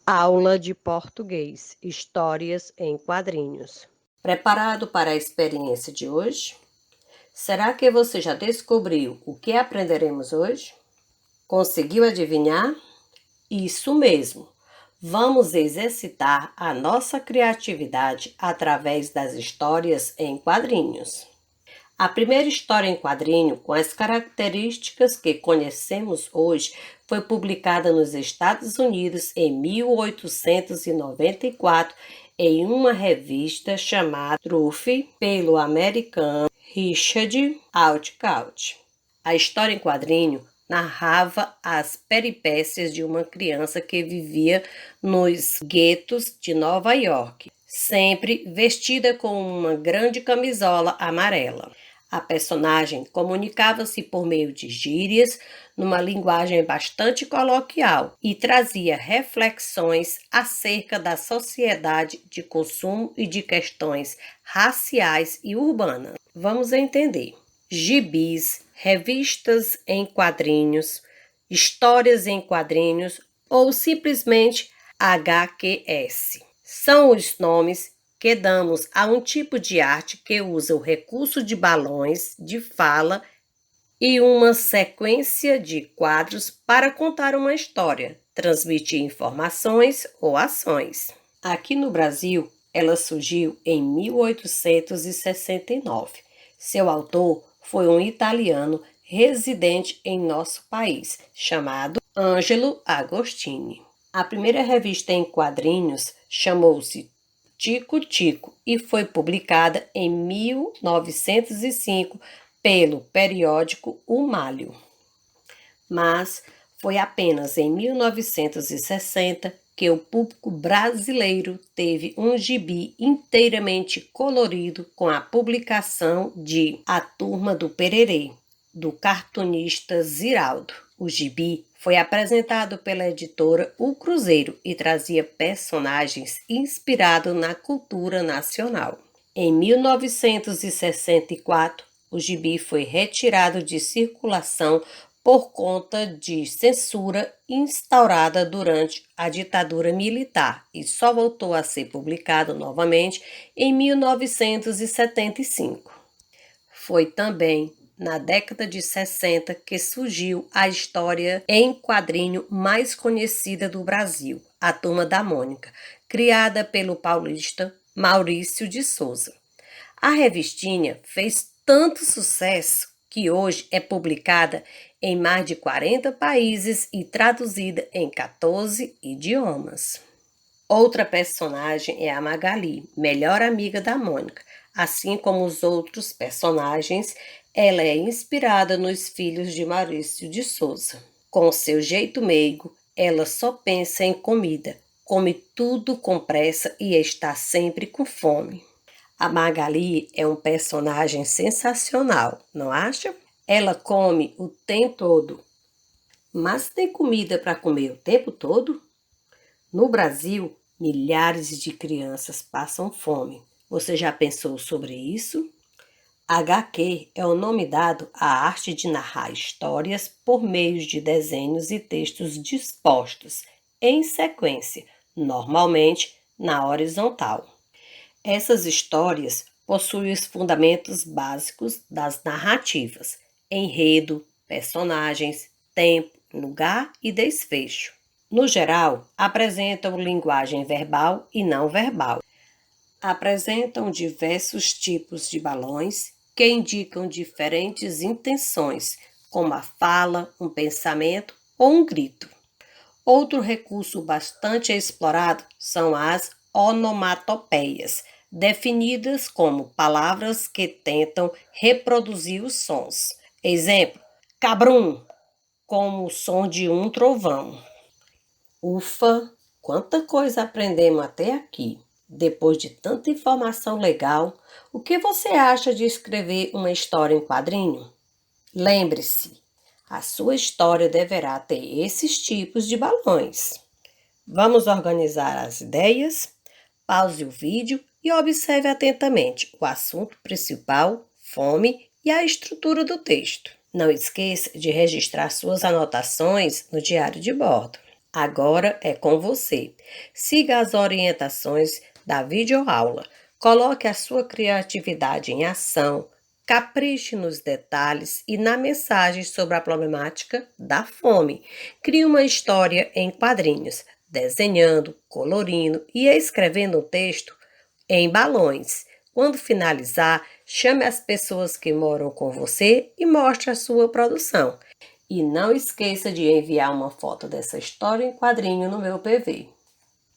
Aula de português, histórias em quadrinhos. Preparado para a experiência de hoje? Será que você já descobriu o que aprenderemos hoje? Conseguiu adivinhar? Isso mesmo! Vamos exercitar a nossa criatividade através das histórias em quadrinhos. A primeira história em quadrinho, com as características que conhecemos hoje, foi publicada nos Estados Unidos em 1894 em uma revista chamada Truth, pelo americano Richard Outcault. A história em quadrinho narrava as peripécias de uma criança que vivia nos guetos de Nova York, sempre vestida com uma grande camisola amarela. A personagem comunicava-se por meio de gírias, numa linguagem bastante coloquial, e trazia reflexões acerca da sociedade de consumo e de questões raciais e urbanas. Vamos entender. Gibis, revistas em quadrinhos, histórias em quadrinhos ou simplesmente HQS. São os nomes que damos a um tipo de arte que usa o recurso de balões de fala e uma sequência de quadros para contar uma história, transmitir informações ou ações. Aqui no Brasil, ela surgiu em 1869. Seu autor foi um italiano residente em nosso país, chamado Angelo Agostini. A primeira revista em quadrinhos chamou-se Tico Tico e foi publicada em 1905 pelo periódico O Malho. Mas foi apenas em 1960 que o público brasileiro teve um gibi inteiramente colorido com a publicação de A Turma do Pererê, do cartunista Ziraldo. O gibi foi apresentado pela editora O Cruzeiro e trazia personagens inspirados na cultura nacional. Em 1964, o gibi foi retirado de circulação por conta de censura instaurada durante a ditadura militar e só voltou a ser publicado novamente em 1975. Foi também na década de 60 que surgiu a história em quadrinho mais conhecida do Brasil, A Turma da Mônica, criada pelo paulista Maurício de Souza. A revistinha fez tanto sucesso que hoje é publicada em mais de 40 países e traduzida em 14 idiomas. Outra personagem é a Magali, melhor amiga da Mônica. Assim como os outros personagens, ela é inspirada nos filhos de Maurício de Souza. Com seu jeito meigo, ela só pensa em comida, come tudo com pressa e está sempre com fome. A Magali é um personagem sensacional, não acha? Ela come o tempo todo. Mas tem comida para comer o tempo todo? No Brasil, milhares de crianças passam fome. Você já pensou sobre isso? HQ é o nome dado à arte de narrar histórias por meio de desenhos e textos dispostos em sequência, normalmente na horizontal. Essas histórias possuem os fundamentos básicos das narrativas: enredo, personagens, tempo, lugar e desfecho. No geral, apresentam linguagem verbal e não verbal. Apresentam diversos tipos de balões que indicam diferentes intenções, como a fala, um pensamento ou um grito. Outro recurso bastante explorado são as onomatopeias, definidas como palavras que tentam reproduzir os sons. Exemplo, cabrum, como o som de um trovão. Ufa, quanta coisa aprendemos até aqui! Depois de tanta informação legal, o que você acha de escrever uma história em quadrinho? Lembre-se, a sua história deverá ter esses tipos de balões. Vamos organizar as ideias? Pause o vídeo e observe atentamente o assunto principal, fome e a estrutura do texto. Não esqueça de registrar suas anotações no diário de bordo. Agora é com você. Siga as orientações da videoaula. Coloque a sua criatividade em ação. Capriche nos detalhes e na mensagem sobre a problemática da fome. Crie uma história em quadrinhos, desenhando, colorindo e escrevendo um texto em balões. Quando finalizar, chame as pessoas que moram com você e mostre a sua produção. E não esqueça de enviar uma foto dessa história em quadrinho no meu PV.